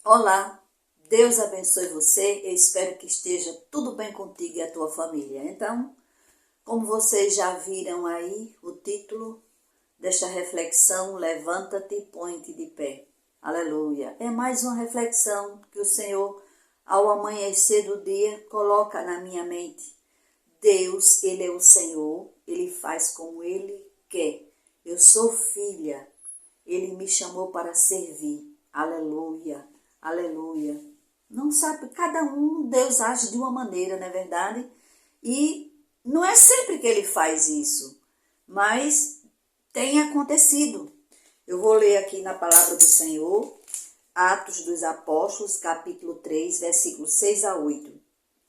Olá, Deus abençoe você. Eu espero que esteja tudo bem contigo e a tua família. Então, como vocês já viram aí o título desta reflexão, levanta-te e põe-te de pé. Aleluia. É mais uma reflexão que o Senhor, ao amanhecer do dia, coloca na minha mente. Deus, Ele é o Senhor, Ele faz como Ele quer. Eu sou filha, Ele me chamou para servir. Aleluia. Aleluia. Não sabe, cada um, Deus age de uma maneira, não é verdade? E não é sempre que ele faz isso, mas tem acontecido. Eu vou ler aqui na palavra do Senhor, Atos dos Apóstolos, capítulo 3, versículos 6 a 8.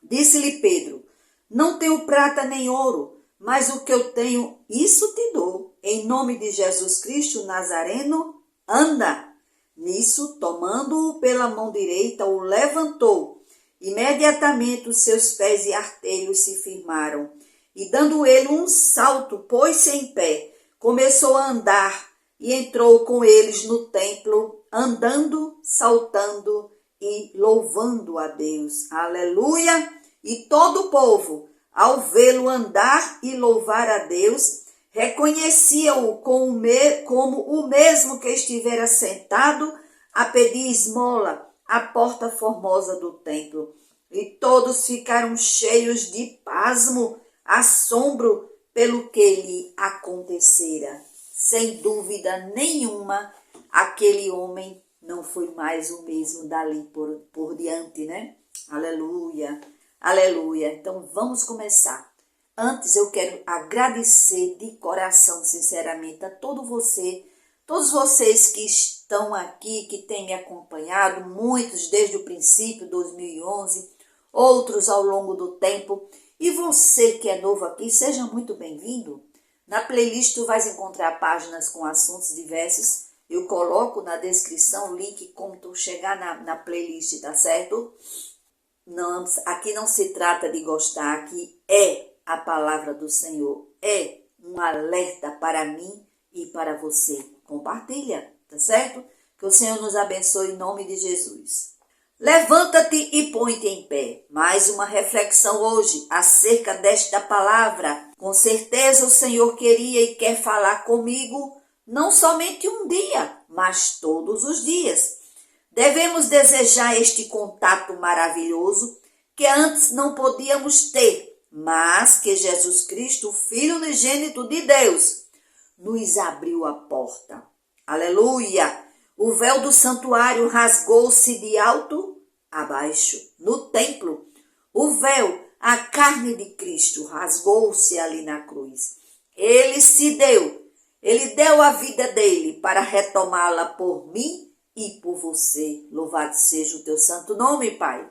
Disse-lhe Pedro: não tenho prata nem ouro, mas o que eu tenho, isso te dou. Em nome de Jesus Cristo Nazareno, anda. Nisso, tomando-o pela mão direita, o levantou. Imediatamente os seus pés e artelhos se firmaram. E dando ele um salto, pôs-se em pé, começou a andar e entrou com eles no templo, andando, saltando e louvando a Deus. Aleluia! E todo o povo, ao vê-lo andar e louvar a Deus, reconhecia-o como o mesmo que estivera sentado a pedir esmola à porta formosa do templo. E todos ficaram cheios de pasmo, assombro pelo que lhe acontecera. Sem dúvida nenhuma, aquele homem não foi mais o mesmo dali por diante, né? Aleluia, aleluia. Então vamos começar. Antes eu quero agradecer de coração, sinceramente, a todos vocês que estão aqui, que têm me acompanhado, muitos desde o princípio, 2011, outros ao longo do tempo. E você que é novo aqui, seja muito bem-vindo. Na playlist tu vais encontrar páginas com assuntos diversos. Eu coloco na descrição o link como tu chegar na playlist, tá certo? Não, aqui não se trata de gostar, aqui é a palavra do Senhor, é um alerta para mim e para você. Compartilha, tá certo? Que o Senhor nos abençoe em nome de Jesus. Levanta-te e põe-te em pé. Mais uma reflexão hoje acerca desta palavra. Com certeza o Senhor queria e quer falar comigo não somente um dia, mas todos os dias. Devemos desejar este contato maravilhoso que antes não podíamos ter, mas que Jesus Cristo, o Filho unigênito de Deus, nos abriu a porta. Aleluia! O véu do santuário rasgou-se de alto a baixo. No templo, o véu, a carne de Cristo, rasgou-se ali na cruz. Ele deu a vida dele para retomá-la por mim e por você. Louvado seja o teu santo nome, Pai.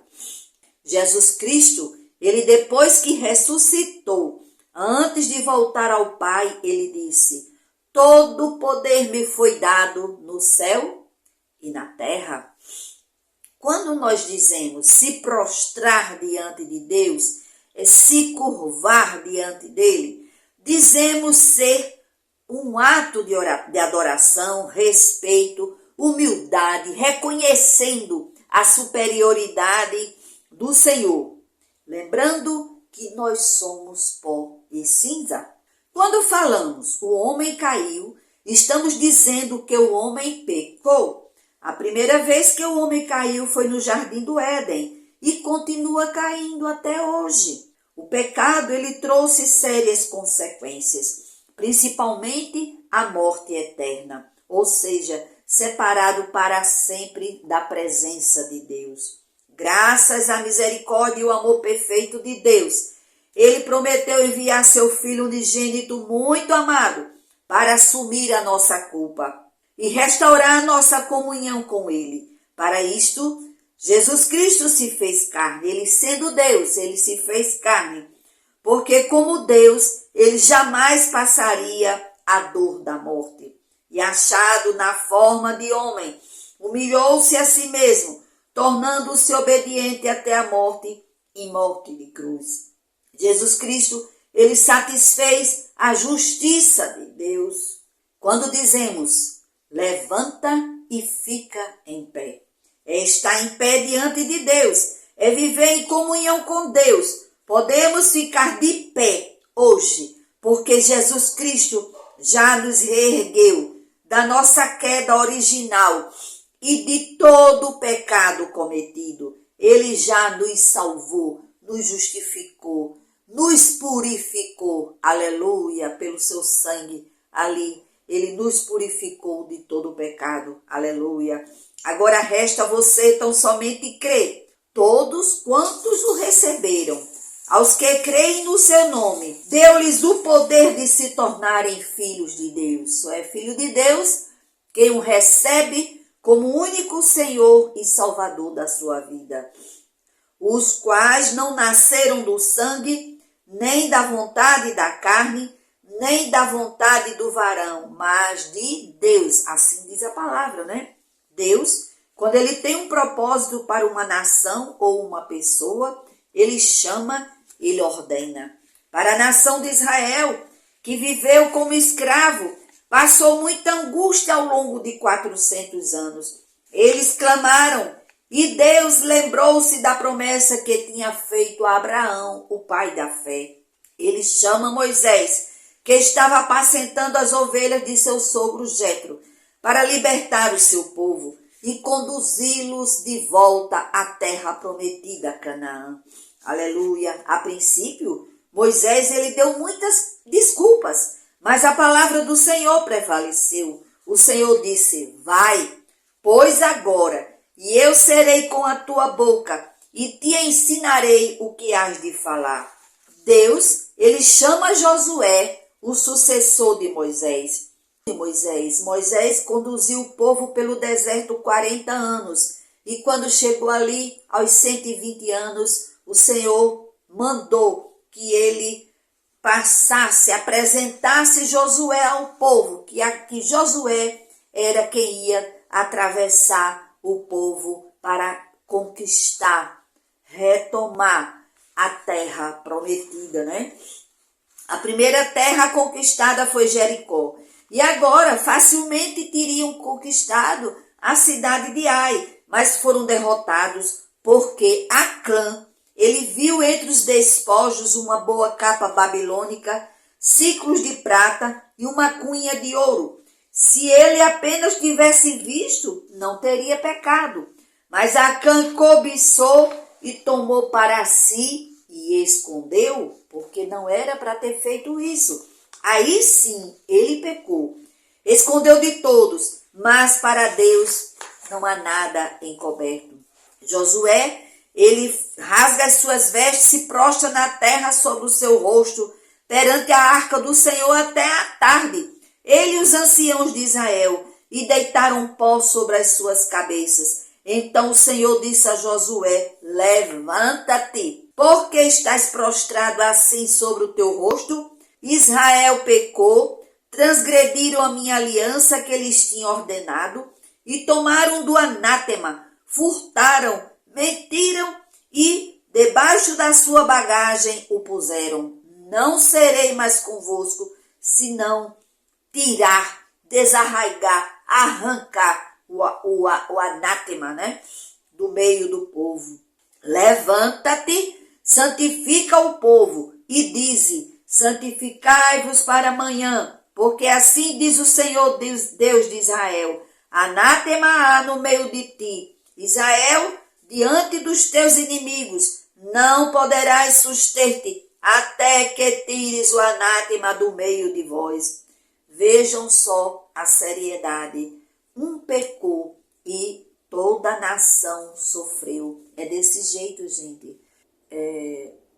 Jesus Cristo, ele depois que ressuscitou, antes de voltar ao Pai, ele disse: todo o poder me foi dado no céu e na terra. Quando nós dizemos se prostrar diante de Deus, se curvar diante dele, dizemos ser um ato de adoração, respeito, humildade, reconhecendo a superioridade do Senhor. Lembrando que nós somos pó e cinza. Quando falamos o homem caiu, estamos dizendo que o homem pecou. A primeira vez que o homem caiu foi no Jardim do Éden e continua caindo até hoje. O pecado, ele trouxe sérias consequências, principalmente a morte eterna, ou seja, separado para sempre da presença de Deus. Graças à misericórdia e o amor perfeito de Deus, ele prometeu enviar seu Filho unigênito muito amado para assumir a nossa culpa e restaurar a nossa comunhão com ele. Para isto, Jesus Cristo se fez carne. Ele sendo Deus, ele se fez carne, porque como Deus, ele jamais passaria a dor da morte. E achado na forma de homem, humilhou-se a si mesmo, tornando-se obediente até a morte e morte de cruz. Jesus Cristo, ele satisfez a justiça de Deus. Quando dizemos, levanta e fica em pé. é estar em pé diante de Deus, é viver em comunhão com Deus. Podemos ficar de pé hoje, porque Jesus Cristo já nos reergueu da nossa queda original e de todo o pecado cometido. Ele já nos salvou, nos justificou, nos purificou, aleluia, pelo seu sangue ali. Ele nos purificou de todo o pecado, aleluia. Agora resta você tão somente crer. Todos quantos o receberam, aos que creem no seu nome, deu-lhes o poder de se tornarem filhos de Deus. Só é filho de Deus quem o recebe como único Senhor e Salvador da sua vida. Os quais não nasceram do sangue, nem da vontade da carne, nem da vontade do varão, mas de Deus. Assim diz a palavra, né? Deus, quando ele tem um propósito para uma nação ou uma pessoa, ele chama, ele ordena. Para a nação de Israel, que viveu como escravo, passou muita angústia ao longo de 400 anos. Eles clamaram e Deus lembrou-se da promessa que tinha feito a Abraão, o pai da fé. Ele chama Moisés, que estava apacentando as ovelhas de seu sogro Jetro, para libertar o seu povo e conduzi-los de volta à terra prometida, Canaã. Aleluia. A princípio, Moisés ele deu muitas desculpas, mas a palavra do Senhor prevaleceu. O Senhor disse: vai, pois agora, e eu serei com a tua boca, e te ensinarei o que hás de falar. Deus, ele chama Josué, o sucessor de Moisés. Moisés conduziu o povo pelo deserto 40 anos, e quando chegou ali, aos 120 anos, o Senhor mandou que ele passasse, apresentasse Josué ao povo, que Josué era quem ia atravessar o povo para conquistar, retomar a terra prometida, né? A primeira terra conquistada foi Jericó. E agora facilmente teriam conquistado a cidade de Ai, mas foram derrotados porque Acã, ele viu entre os despojos uma boa capa babilônica, ciclos de prata e uma cunha de ouro. Se ele apenas tivesse visto, não teria pecado. Mas Acã cobiçou e tomou para si e escondeu, porque não era para ter feito isso. Aí sim, ele pecou. Escondeu de todos, mas para Deus não há nada encoberto. Josué, ele rasga as suas vestes, se prostra na terra sobre o seu rosto, perante a arca do Senhor até a tarde. Ele e os anciãos de Israel, e deitaram pó sobre as suas cabeças. Então o Senhor disse a Josué: levanta-te, porque estás prostrado assim sobre o teu rosto? Israel pecou, transgrediram a minha aliança que lhes tinha ordenado, e tomaram do anátema, furtaram, mentiram e debaixo da sua bagagem o puseram. Não serei mais convosco, senão tirar, desarraigar, arrancar o anátema, né, do meio do povo. Levanta-te, santifica o povo e dize: santificai-vos para amanhã, porque assim diz o Senhor Deus de Israel: anátema há no meio de ti, Israel, diante dos teus inimigos, não poderás suster-te até que tires o anátema do meio de vós. Vejam só a seriedade. Um pecou e toda a nação sofreu. É desse jeito, gente.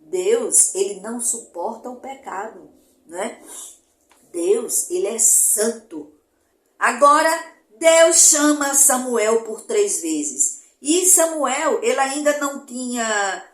Deus, ele não suporta o pecado, né? Deus, ele é santo. Agora, Deus chama Samuel por 3 vezes. E Samuel, ele ainda não tinha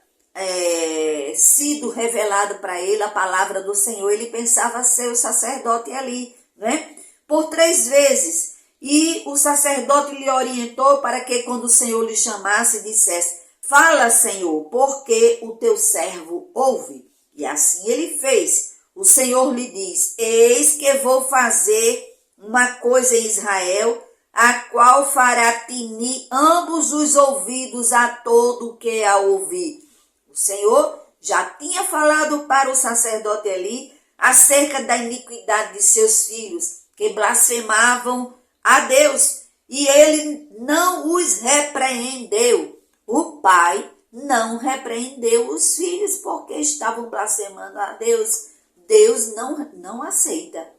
sido revelado para ele a palavra do Senhor. Ele pensava ser o sacerdote ali, né? Por 3 vezes. E o sacerdote lhe orientou para que quando o Senhor lhe chamasse, dissesse: fala, Senhor, porque o teu servo ouve. E assim ele fez. O Senhor lhe diz: eis que vou fazer uma coisa em Israel, a qual fará tinir ambos os ouvidos a todo que a ouvir. O Senhor já tinha falado para o sacerdote Eli acerca da iniquidade de seus filhos, que blasfemavam a Deus, e ele não os repreendeu. O pai não repreendeu os filhos porque estavam blasfemando a Deus. Deus não aceita.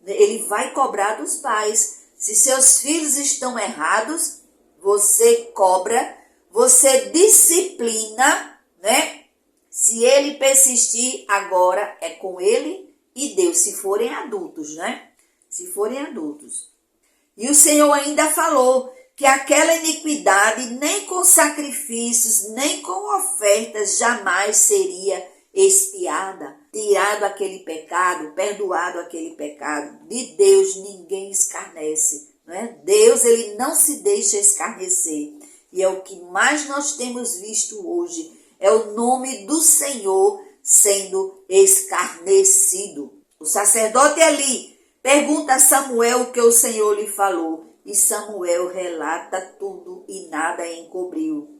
Ele vai cobrar dos pais. Se seus filhos estão errados, você cobra, você disciplina, né? Se ele persistir, agora é com ele e Deus, se forem adultos, né? Se forem adultos. E o Senhor ainda falou que aquela iniquidade nem com sacrifícios, nem com ofertas jamais seria expiada. Tirado aquele pecado, perdoado aquele pecado. De Deus ninguém escarnece, né? Deus, ele não se deixa escarnecer. E é o que mais nós temos visto hoje. É o nome do Senhor sendo escarnecido. O sacerdote Eli pergunta a Samuel o que o Senhor lhe falou. E Samuel relata tudo e nada encobriu.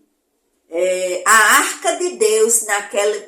A arca de Deus,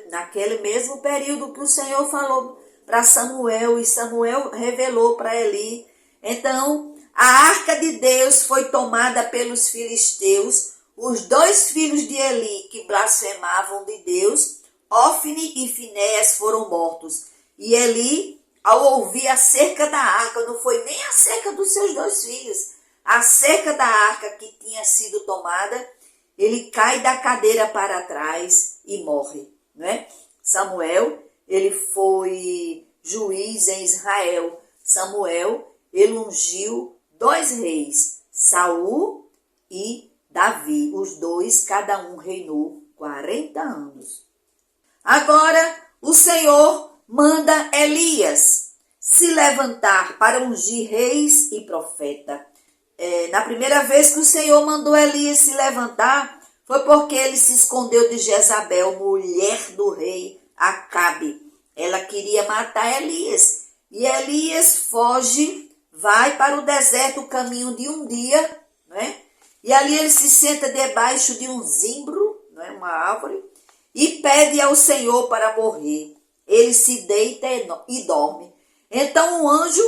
naquele mesmo período que o Senhor falou para Samuel, e Samuel revelou para Eli. Então, a arca de Deus foi tomada pelos filisteus. Os dois filhos de Eli que blasfemavam de Deus, Ofni e Finéias, foram mortos. E Eli, ao ouvir acerca da arca, não foi nem acerca dos seus dois filhos, acerca da arca que tinha sido tomada, ele cai da cadeira para trás e morre, né? Samuel, ele foi juiz em Israel. Samuel, ele ungiu dois reis, Saul e Davi. Os dois, cada um reinou 40 anos. Agora, o Senhor manda Elias se levantar para ungir reis e profeta. Na primeira vez que o Senhor mandou Elias se levantar, foi porque ele se escondeu de Jezabel, mulher do rei Acabe. Ela queria matar Elias. E Elias foge, vai para o deserto, o caminho de um dia, né? E ali ele se senta debaixo de um zimbro, né? Uma árvore, e pede ao Senhor para morrer. Ele se deita e dorme. Então um anjo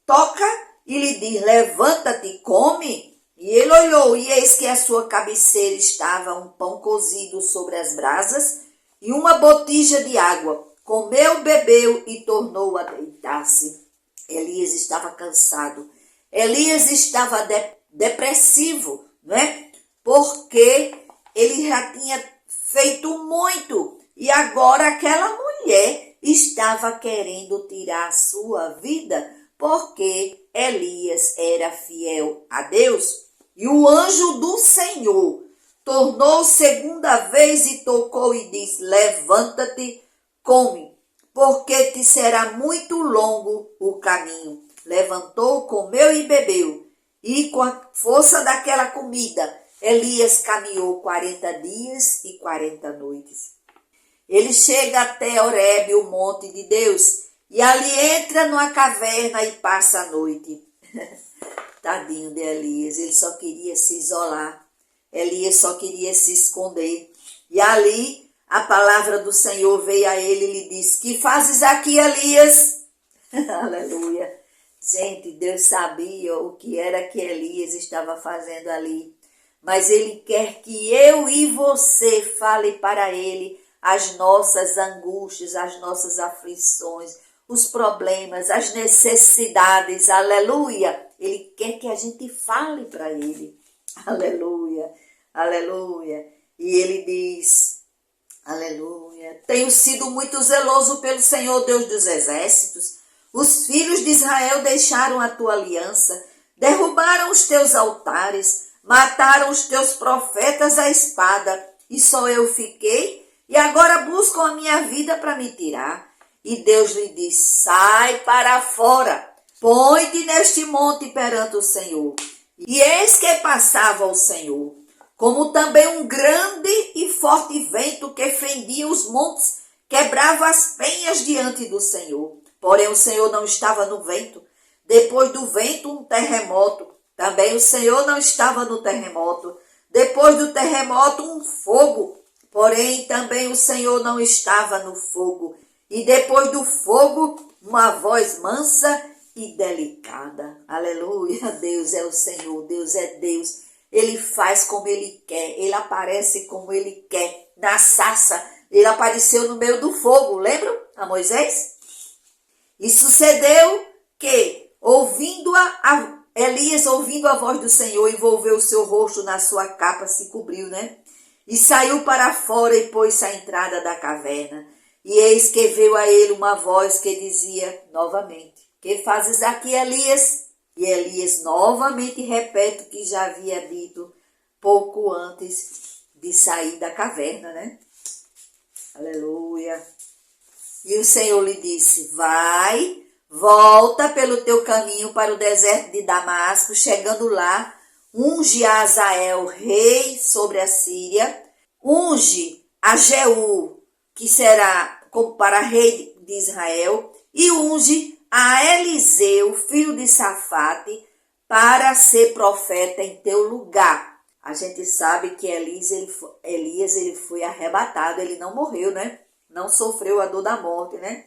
toca e lhe diz: levanta-te, come. E ele olhou, e eis que à sua cabeceira estava um pão cozido sobre as brasas e uma botija de água. Comeu, bebeu e tornou a deitar-se. Elias estava cansado. Elias estava depressivo, né? Porque ele já tinha feito muito. E agora aquela mulher estava querendo tirar a sua vida, porque Elias era fiel a Deus. E o anjo do Senhor tornou segunda vez e tocou e disse: levanta-te, come, porque te será muito longo o caminho. Levantou, comeu e bebeu. E com a força daquela comida, Elias caminhou 40 dias e 40 noites. Ele chega até Horebe, o monte de Deus, e ali entra numa caverna e passa a noite. Tadinho de Elias, ele só queria se isolar. Elias só queria se esconder. E ali a palavra do Senhor veio a ele e lhe disse: que fazes aqui, Elias? Aleluia. Gente, Deus sabia o que era que Elias estava fazendo ali. Mas ele quer que eu e você fale para ele as nossas angústias, as nossas aflições, os problemas, as necessidades, aleluia. Ele quer que a gente fale para ele, aleluia, aleluia. E ele diz, aleluia: tenho sido muito zeloso pelo Senhor Deus dos exércitos. Os filhos de Israel deixaram a tua aliança, derrubaram os teus altares, mataram os teus profetas à espada, e só eu fiquei, e agora buscam a minha vida para me tirar. E Deus lhe diz: sai para fora, põe-te neste monte perante o Senhor. E eis que passava o Senhor, como também um grande e forte vento que fendia os montes, quebrava as penhas diante do Senhor. Porém o Senhor não estava no vento. Depois do vento, um terremoto, Também o Senhor não estava no terremoto. Depois do terremoto, um fogo. Porém, também o Senhor não estava no fogo. E depois do fogo, uma voz mansa e delicada. Aleluia, Deus é o Senhor, Deus é Deus. Ele faz como Ele quer, Ele aparece como Ele quer. Na sarça, Ele apareceu no meio do fogo, lembram a Moisés? E sucedeu que, Elias, ouvindo a voz do Senhor, envolveu o seu rosto na sua capa, se cobriu, né? E saiu para fora e pôs-se à entrada da caverna. E eis que veio a ele uma voz que dizia novamente: que fazes aqui, Elias? E Elias novamente repete o que já havia dito pouco antes de sair da caverna, né? Aleluia. E o Senhor lhe disse: vai, volta pelo teu caminho para o deserto de Damasco, chegando lá, unge a Azael, rei sobre a Síria, unge a Jeú, que será para rei de Israel, e unge a Eliseu, filho de Safate, para ser profeta em teu lugar. A gente sabe que Elias ele foi arrebatado, ele não morreu, né? Não sofreu a dor da morte, né?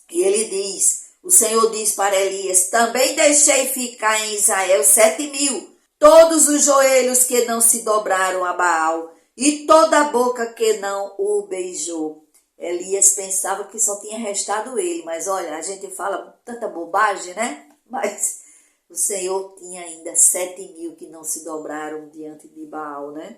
E ele diz, o Senhor diz para Elias: também deixei ficar em Israel 7.000, todos os joelhos que não se dobraram a Baal, e toda a boca que não o beijou. Elias pensava que só tinha restado ele, mas olha, a gente fala tanta bobagem, né? Mas o Senhor tinha ainda 7.000 que não se dobraram diante de Baal, né?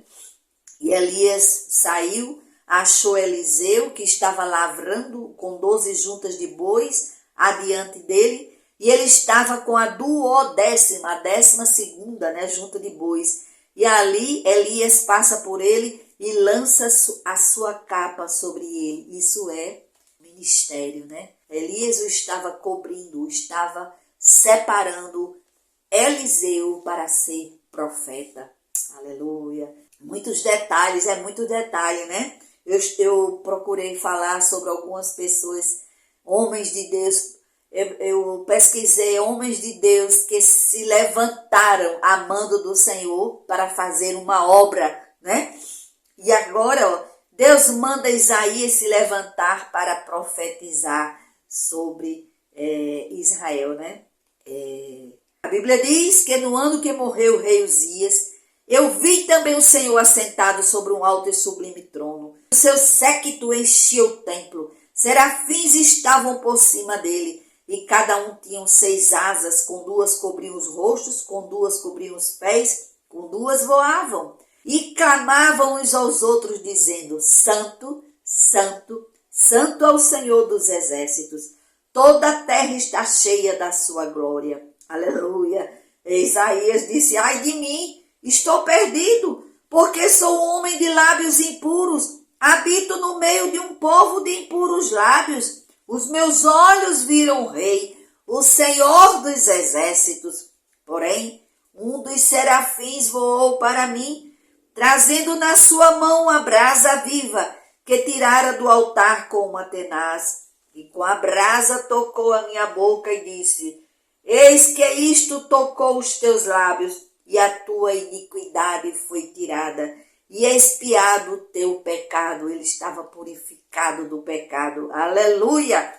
E Elias saiu, achou Eliseu, que estava lavrando com 12 juntas de bois adiante dele, e ele estava com a 12ª, a 12ª, né, junta de bois. E ali Elias passa por ele e lança a sua capa sobre ele. Isso é ministério, né? Elias o estava cobrindo, estava separando Eliseu para ser profeta. Aleluia. Muitos detalhes, é muito detalhe, né? Eu procurei falar sobre algumas pessoas, homens de Deus. Eu pesquisei homens de Deus que se levantaram amando do Senhor para fazer uma obra, né? E agora, ó, Deus manda Isaías se levantar para profetizar sobre Israel, né? A Bíblia diz que no ano que morreu o rei Uzias, eu vi também o Senhor assentado sobre um alto e sublime trono. O seu séquito enchia o templo. Serafins estavam por cima dele, e cada um tinha 6 asas, com 2 cobriam os rostos, com 2 cobriam os pés, com 2 voavam. E clamavam uns aos outros, dizendo: Santo, Santo, Santo é o Senhor dos exércitos. Toda a terra está cheia da sua glória. Aleluia. E Isaías disse: ai de mim, estou perdido, porque sou um homem de lábios impuros. Habito no meio de um povo de impuros lábios. Os meus olhos viram o Rei, o Senhor dos exércitos. Porém, um dos serafins voou para mim, trazendo na sua mão a brasa viva, que tirara do altar com uma tenaz. E com a brasa tocou a minha boca e disse: eis que isto tocou os teus lábios, e a tua iniquidade foi tirada, e expiado o teu pecado. Ele estava purificado do pecado. Aleluia!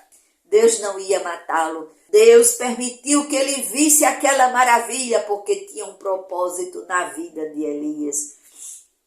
Deus não ia matá-lo. Deus permitiu que ele visse aquela maravilha, porque tinha um propósito na vida de Elias.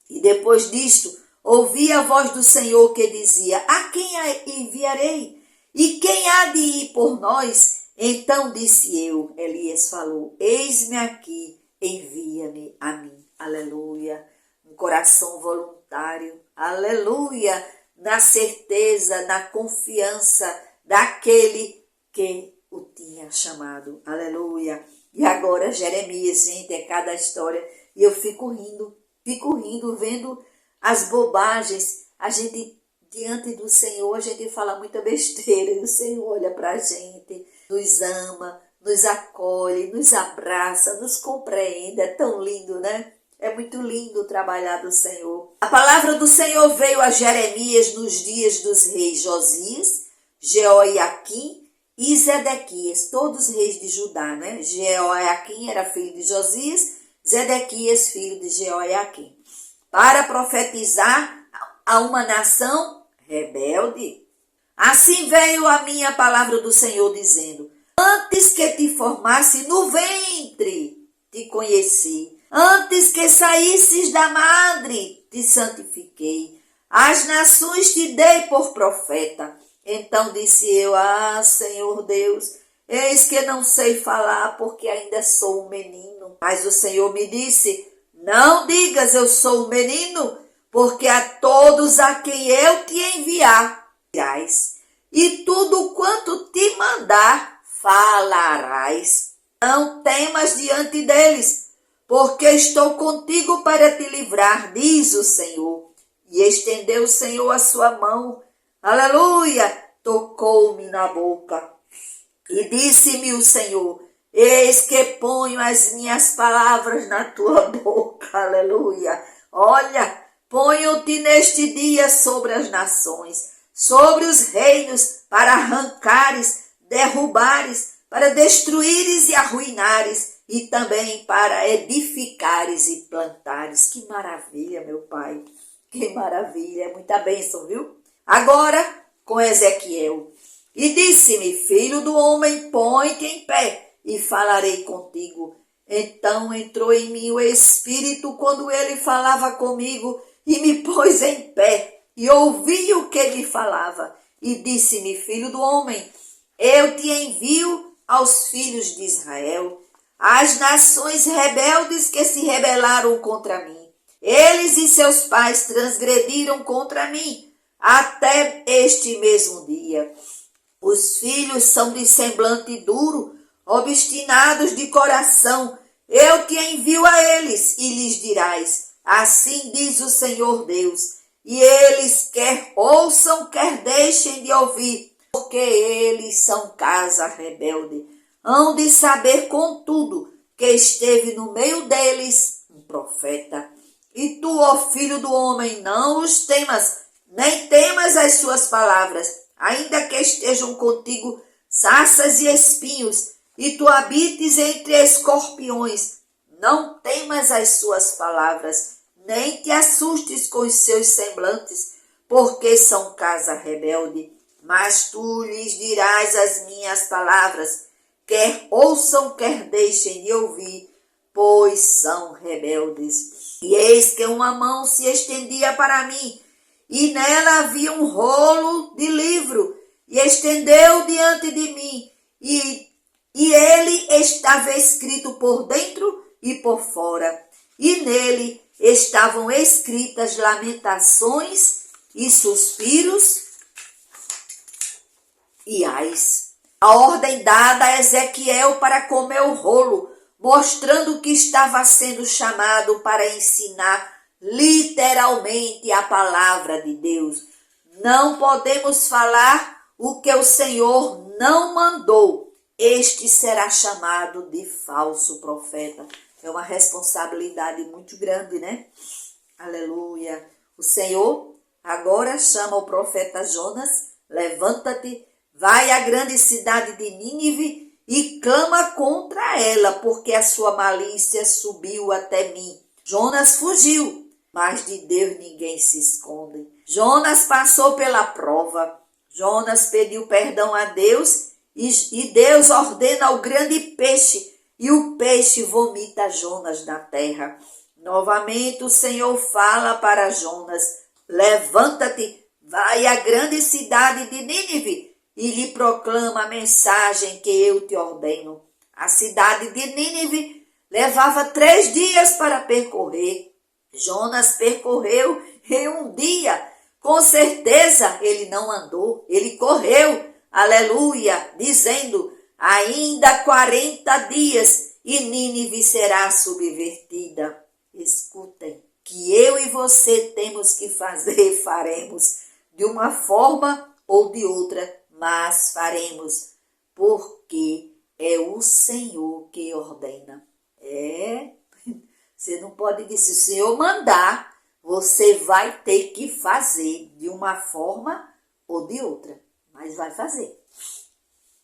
E depois disto, ouvi a voz do Senhor que dizia: a quem enviarei? E quem há de ir por nós? Então disse eu, Elias falou: eis-me aqui, envia-me a mim. Aleluia. Um coração voluntário. Aleluia. Na certeza, na confiança daquele que o tinha chamado. Aleluia. E agora Jeremias, gente, é cada história. E eu fico rindo vendo as bobagens. A gente, diante do Senhor, a gente fala muita besteira. E o Senhor olha para a gente, nos ama, nos acolhe, nos abraça, nos compreende. É tão lindo, né? É muito lindo o trabalhar do Senhor. A palavra do Senhor veio a Jeremias nos dias dos reis Josias, Jeoiaquim e Zedequias, todos os reis de Judá, né? Jeoiaquim era filho de Josias, Zedequias, filho de Jeoiaquim, para profetizar a uma nação rebelde. Assim veio a minha palavra do Senhor, dizendo: antes que te formasse no ventre, te conheci. Antes que saísses da madre, te santifiquei. As nações te dei por profeta. Então disse eu: Senhor Deus, eis que não sei falar, porque ainda sou um menino. Mas o Senhor me disse: não digas eu sou um menino, porque a todos a quem eu te enviar, dirás, e tudo quanto te mandar, falarás. Não temas diante deles, porque estou contigo para te livrar, diz o Senhor. E estendeu o Senhor a sua mão, aleluia, tocou-me na boca. E disse-me o Senhor: eis que ponho as minhas palavras na tua boca, aleluia. Olha, ponho-te neste dia sobre as nações, sobre os reinos, para arrancares, derrubares, para destruíres e arruinares, e também para edificares e plantares. Que maravilha, meu Pai, que maravilha, é muita bênção, viu? Agora, com Ezequiel. E disse-me: filho do homem, põe-te em pé, e falarei contigo. Então entrou em mim o Espírito quando ele falava comigo, e me pôs em pé, e ouvi o que me falava. E disse-me: filho do homem, eu te envio aos filhos de Israel, às nações rebeldes que se rebelaram contra mim. Eles e seus pais transgrediram contra mim, até este mesmo dia. Os filhos são de semblante duro, obstinados de coração. Eu te envio a eles, e lhes dirás: assim diz o Senhor Deus. E eles quer ouçam, quer deixem de ouvir, porque eles são casa rebelde. Hão de saber, contudo, que esteve no meio deles um profeta. E tu, ó filho do homem, não os temas, nem temas as suas palavras, ainda que estejam contigo sarças e espinhos, e tu habites entre escorpiões. Não temas as suas palavras, nem te assustes com os seus semblantes, porque são casa rebelde. Mas tu lhes dirás as minhas palavras, quer ouçam, quer deixem de ouvir, pois são rebeldes. E eis que uma mão se estendia para mim, e nela havia um rolo de livro, e estendeu diante de mim, e ele estava escrito por dentro e por fora, e nele estavam escritas lamentações e suspiros e ais. A ordem dada a Ezequiel para comer o rolo, mostrando que estava sendo chamado para ensinar literalmente a palavra de Deus. Não podemos falar o que o Senhor não mandou. Este será chamado de falso profeta. É uma responsabilidade muito grande, né? Aleluia. O Senhor agora chama o profeta Jonas: levanta-te, vai à grande cidade de Nínive e clama contra ela, porque a sua malícia subiu até mim. Jonas fugiu, mas de Deus ninguém se esconde. Jonas passou pela prova. Jonas pediu perdão a Deus e Deus ordena ao grande peixe, e o peixe vomita Jonas da terra. Novamente o Senhor fala para Jonas: levanta-te, vai à grande cidade de Nínive e lhe proclama a mensagem que eu te ordeno. A cidade de Nínive levava 3 dias para percorrer. Jonas percorreu em um dia. Com certeza ele não andou, ele correu, aleluia, dizendo: ainda 40 dias e Nínive será subvertida. Escutem, que eu e você temos que fazer, faremos, de uma forma ou de outra, mas faremos, porque é o Senhor que ordena. Você não pode dizer: se o Senhor mandar, você vai ter que fazer de uma forma ou de outra, mas vai fazer.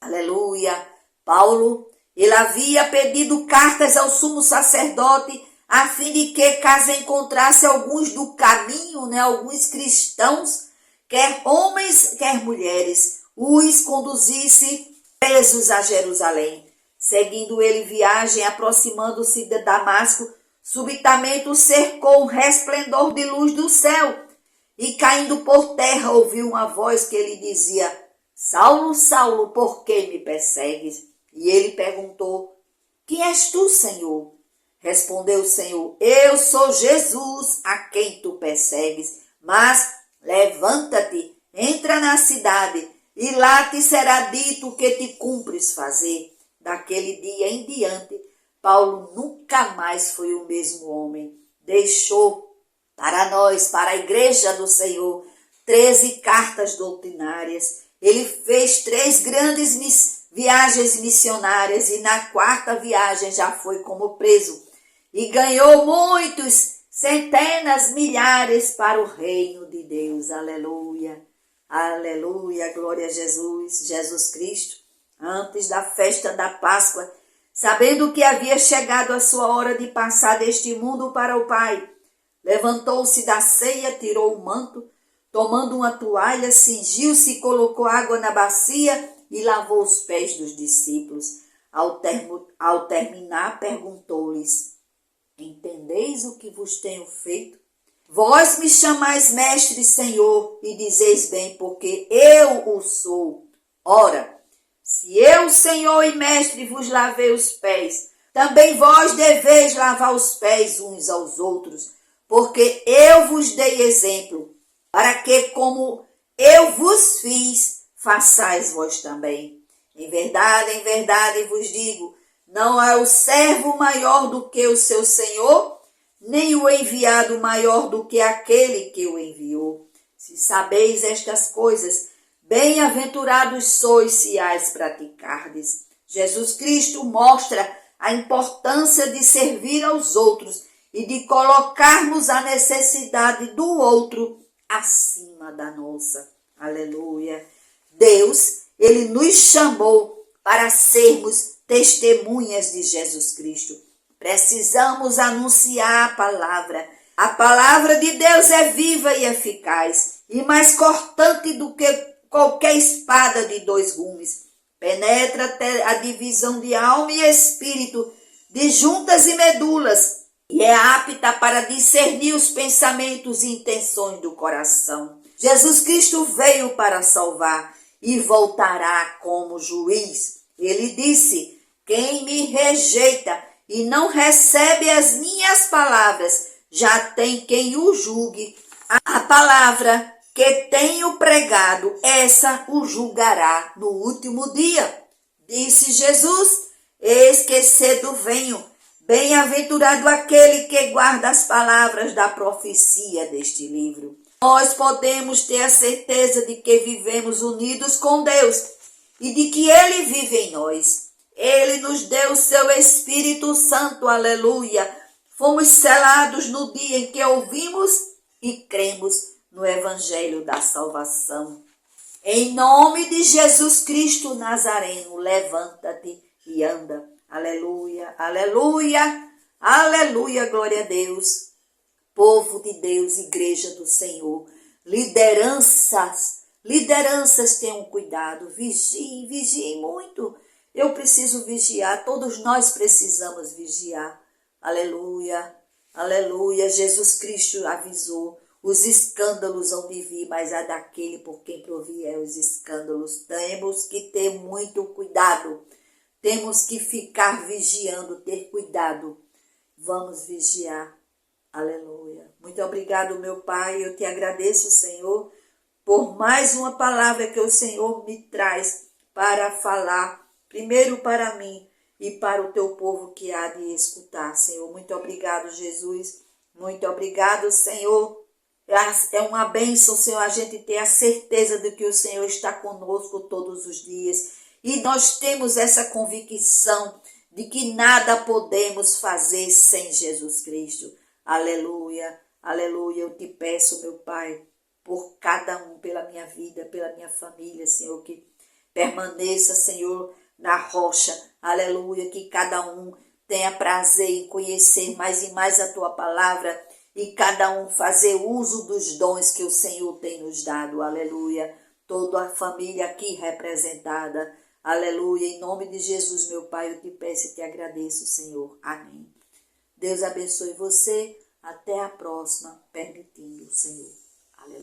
Aleluia. Paulo, ele havia pedido cartas ao sumo sacerdote a fim de que, caso encontrasse alguns do caminho, alguns cristãos, quer homens, quer mulheres, os conduzisse presos a Jerusalém. Seguindo ele viagem, aproximando-se de Damasco, subitamente o cercou um resplendor de luz do céu, e caindo por terra ouviu uma voz que lhe dizia: Saulo, Saulo, por que me persegues? E ele perguntou: Quem és tu, Senhor? Respondeu o Senhor: Eu sou Jesus, a quem tu persegues. Mas levanta-te, entra na cidade, e lá te será dito o que te cumpres fazer. Daquele dia em diante, Paulo nunca mais foi o mesmo homem. Deixou para nós, para a igreja do Senhor, 13 cartas doutrinárias. Ele fez 3 grandes viagens missionárias e na 4ª viagem já foi como preso. E ganhou muitos, centenas, milhares para o reino de Deus. Aleluia, aleluia, glória a Jesus, Jesus Cristo. Antes da festa da Páscoa, sabendo que havia chegado a sua hora de passar deste mundo para o Pai, levantou-se da ceia, tirou o manto, tomando uma toalha, cingiu-se, colocou água na bacia e lavou os pés dos discípulos. Ao terminar, perguntou-lhes: Entendeis o que vos tenho feito? Vós me chamais mestre, Senhor, e dizeis bem, porque eu o sou. Ora, se eu, Senhor e mestre, vos lavei os pés, também vós deveis lavar os pés uns aos outros, porque eu vos dei exemplo, para que, como eu vos fiz, façais vós também. Em verdade vos digo, não há o servo maior do que o seu senhor, nem o enviado maior do que aquele que o enviou. Se sabeis estas coisas, bem-aventurados sois se as praticardes. Jesus Cristo mostra a importância de servir aos outros e de colocarmos a necessidade do outro acima da nossa. Aleluia. Deus, ele nos chamou para sermos testemunhas de Jesus Cristo. Precisamos anunciar a palavra. A palavra de Deus é viva e eficaz, e mais cortante do que qualquer espada de 2 gumes. Penetra até a divisão de alma e espírito, de juntas e medulas, e é apta para discernir os pensamentos e intenções do coração. Jesus Cristo veio para salvar e voltará como juiz. Ele disse: Quem me rejeita e não recebe as minhas palavras, já tem quem o julgue. A palavra que tenho pregado, essa o julgará no último dia. Disse Jesus: Eis que cedo venho. Bem-aventurado aquele que guarda as palavras da profecia deste livro. Nós podemos ter a certeza de que vivemos unidos com Deus e de que Ele vive em nós. Ele nos deu o seu Espírito Santo, aleluia. Fomos selados no dia em que ouvimos e cremos no Evangelho da salvação. Em nome de Jesus Cristo Nazareno, levanta-te e anda. Aleluia, aleluia, aleluia, glória a Deus. Povo de Deus, igreja do Senhor, lideranças tenham cuidado, vigiem muito. Eu preciso vigiar, todos nós precisamos vigiar. Aleluia, aleluia, Jesus Cristo avisou. Os escândalos hão de vir, mas é daquele por quem provier os escândalos. Temos que ter muito cuidado. Temos que ficar vigiando, ter cuidado. Vamos vigiar. Aleluia. Muito obrigado, meu Pai. Eu te agradeço, Senhor, por mais uma palavra que o Senhor me traz para falar, primeiro para mim e para o teu povo que há de escutar, Senhor. Muito obrigado, Jesus. Muito obrigado, Senhor. É uma bênção, Senhor, a gente ter a certeza de que o Senhor está conosco todos os dias. E nós temos essa convicção de que nada podemos fazer sem Jesus Cristo. Aleluia, aleluia. Eu te peço, meu Pai, por cada um, pela minha vida, pela minha família, Senhor, que permaneça, Senhor, na rocha, aleluia, que cada um tenha prazer em conhecer mais e mais a tua palavra e cada um fazer uso dos dons que o Senhor tem nos dado, aleluia. Toda a família aqui representada, aleluia. Em nome de Jesus, meu Pai, eu te peço e te agradeço, Senhor. Amém. Deus abençoe você. Até a próxima, permitindo, Senhor.